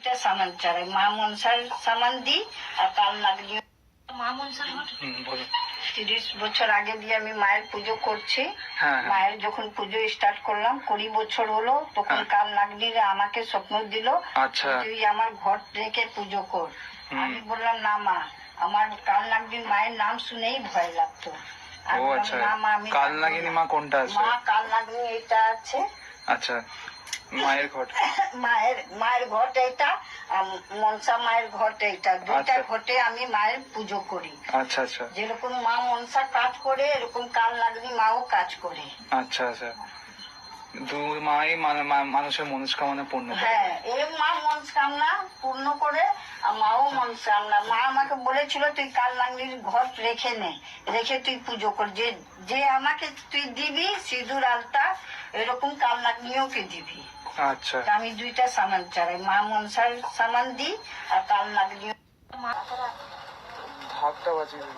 এটা সামান চালাই, মা মনসার সামান দিই আর কাল নাগনি। মা মনসার 30 বছর আগে দিয়ে আমি মায়ের পুজো করছি। হ্যাঁ। মায়ের যখন পুজো স্টার্ট করলাম 20 বছর হলো, তখন কাল নাগনিরা আমাকে স্বপ্ন দিল, আচ্ছা। তুই আমার ঘর থেকে পুজো কর। আমি বললাম না মা, আমার কাল নাগনির মায়ের নাম শুনেই ভয় লাগতো। আমি ও বললাম, আচ্ছা, না মা, আমি কাল থাকবো নাগিনী না। মা কোনটা আছে? মা কাল নাগনি এটা আছে। আচ্ছা, মায়ের ঘট। মায়ের ঘট এইটা, মনসা মায়ের ঘট এইটা, দুইটা আচ্ছা। ঘটে আমি মায়ের পুজো করি। আচ্ছা আচ্ছা যেরকম মা মনসা কাজ করে, এরকম কাল নাগনি মাও কাজ করে। আচ্ছা আচ্ছা, দুই মাই মানুষের মনস্কামনা পূর্ণ করে। হ্যাঁ, এই মা মনস্কামনা পূর্ণ করে আর মাও মনস্কামনা। মা আমাকে বলেছিল তুই কাল নাগনির ঘট রেখে নে, রেখে তুই পুজো কর, যে আমাকে তুই দিবি সিঁদুর আলতা, এরকম কাল নাগনিও কে দিবি। আচ্ছা, তা আমি দুইটা সামান চালাই, মা মনসার সামান দিই আর কাল নাগনিও। ঢাকটা বাজিয়ে দিন।